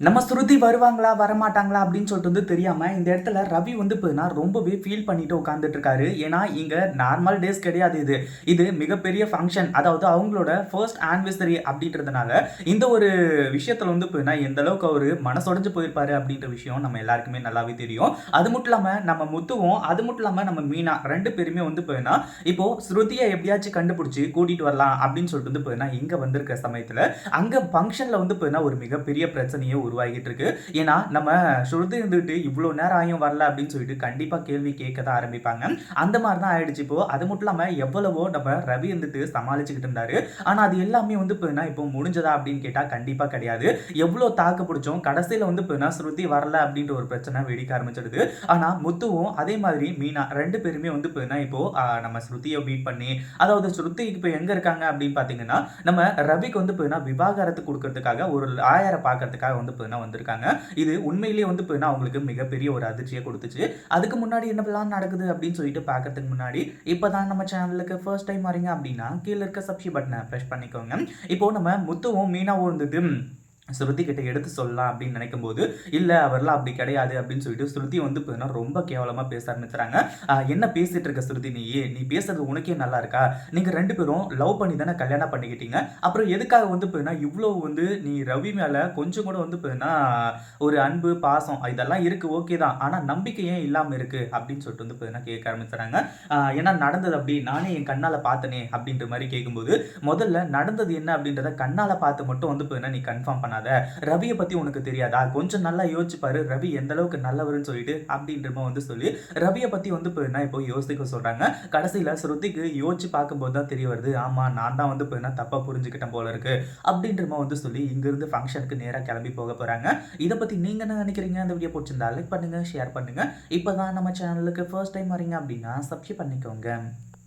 நம்ம ஸ்ருதி வருவாங்களா வரமாட்டாங்களா அப்படின்னு சொல்லிட்டு தெரியாம இந்த இடத்துல ரவி போதுனா ரொம்பவே ஃபீல் பண்ணிட்டு உட்காந்துட்டு இருக்காரு. ஏன்னா இங்க நார்மல் டேஸ் கிடையாது. இது இது மிகப்பெரிய ஃபங்க்ஷன். அதாவது அவங்களோட ஃபர்ஸ்ட் ஆனிவர்சரி அப்படின்றதுனால இந்த ஒரு விஷயத்துல போதுனா எந்த அளவுக்கு அவரு மனசொடைஞ்சு போயிருப்பாரு அப்படின்ற விஷயம் நம்ம எல்லாருக்குமே நல்லாவே தெரியும். அது மட்டும் இல்லாம நம்ம முத்துவும் அது மட்டும் இல்லாம நம்ம மீனா ரெண்டு பேருமே போதுனா இப்போ ஸ்ருதியை எப்படியாச்சும் கண்டுபிடிச்சு கூட்டிட்டு வரலாம் அப்படின்னு சொல்லிட்டு போதுனா இங்க வந்திருக்க சமயத்துல அங்க ஃபங்க்ஷன்ல போதுனா ஒரு மிகப்பெரிய பிரச்சனையை உருவாகிட்டு இருக்கு. ஏன்னா நம்ம ஸ்ருதி இருந்துட்டு இவ்வளவு நேரம் ஆயும் வரல அப்படின்னு சொல்லிட்டு கண்டிப்பா கேள்வி கேட்க தான் ஆரம்பிப்பாங்க. அந்த மாதிரி தான் ஆயிடுச்சு இப்போ. அது மட்டும் இல்லாம எவ்வளவோ நம்ம ரவி இருந்துட்டு சமாளிச்சுக்கிட்டு இருந்தாரு. ஆனா அது எல்லாமே இப்போ முடிஞ்சதா அப்படின்னு கேட்டா கண்டிப்பா கிடையாது. எவ்வளவு தாக்கு பிடிச்சோம் கடைசியில ஸ்ருதி வரல அப்படின்ற ஒரு பிரச்சனை வெடிக்க ஆரம்பிச்சிடுது. ஆனா முத்துவும் அதே மாதிரி மீனா ரெண்டு பேருமே இப்போ நம்ம ஸ்ருதியை பீட் பண்ணி அதாவது ஸ்ருதி இப்போ எங்க இருக்காங்க அப்படின்னு பாத்தீங்கன்னா நம்ம ரவிக்கு விவாகரத்து கொடுக்கறதுக்காக ஒரு லாயரை பார்க்கறதுக்காக வந்திருக்காங்க. இது உண்மையிலேயே அவங்களுக்கு மிகப்பெரிய ஒரு அதிர்ச்சியை கொடுத்துச்சு. அதுக்கு முன்னாடி என்னெல்லாம் நடக்குது அப்படின்னு சொல்லிட்டு பார்க்கறதுக்கு முன்னாடி இப்பதான் நம்ம சேனலுக்கு ஃபர்ஸ்ட் டைம் வரீங்க அப்படின்னா கீழே இருக்க சப்ஸ்கிரைப் பட்டனை பிரஸ் பண்ணிக்கோங்க. இப்போ நம்ம முத்துவும் மீனாவும் ஸ்ருதி கிட்ட எடுத்து சொல்லலாம் அப்படின்னு நினைக்கும் போது இல்ல அவர்லாம் அப்படி கிடையாது அப்படின்னு சொல்லிட்டு ஸ்ருதி ரொம்ப கேவலமா பேச ஆரம்பிச்சுறாங்க. என்ன பேசிட்டு இருக்க ஸ்ருதி, நீ பேசுறது உனக்கே நல்லா இருக்கா? நீங்க ரெண்டு பேரும் லவ் பண்ணி தானே கல்யாணம் பண்ணிக்கிட்டீங்க. அப்புறம் எதுக்காக இவ்வளவு நீ ரவி மேல கொஞ்சம் கூட ஒரு அன்பு பாசம் இதெல்லாம் இருக்கு, ஓகே தான். ஆனா நம்பிக்கை ஏன் இல்லாம இருக்கு அப்படின்னு சொல்லிட்டு கேட்க ஆரம்பிச்சுறாங்க. ஏன்னா நடந்தது அப்படி நானே என் கண்ணால பார்த்தனே அப்படின்ற மாதிரி கேட்கும்போது முதல்ல நடந்தது என்ன அப்படின்றத கண்ணால பார்த்து மட்டும் நீ கன்ஃபார்ம் பண்ணாத. ரவியை பத்தி உனக்கு தெரியாதா? கொஞ்சம் நல்லா யோசிச்சு பாரு, ரவி எந்த அளவுக்கு நல்லவர்னு சொல்லிட்டு அப்படின்றமா சொல்லி ரவியை பத்தி இப்போ யோசிக்க சொல்றாங்க. கடைசியில ஸ்ருதிக்கு யோசிச்சு பார்க்கும்போது தான் தெரிய வருது, ஆமா நான் தான் தப்பா புரிஞ்சுக்கிட்டேன் போல இருக்கு அப்படின்றமா சொல்லி இங்கிருந்து ஃபங்க்ஷனுக்கு நேரா கிளம்பி போக போறாங்க. இதை பத்தி நீங்க என்ன நினைக்கிறீங்க? இந்த வீடியோ பிடிச்சிருந்தா லைக் பண்ணுங்க, ஷேர் பண்ணுங்க. இப்பதான் நம்ம சேனலுக்கு ஃபர்ஸ்ட் டைம் வரீங்க அப்படின்னா சப்ஸ்கிரைப் பண்ணிக்கோங்க.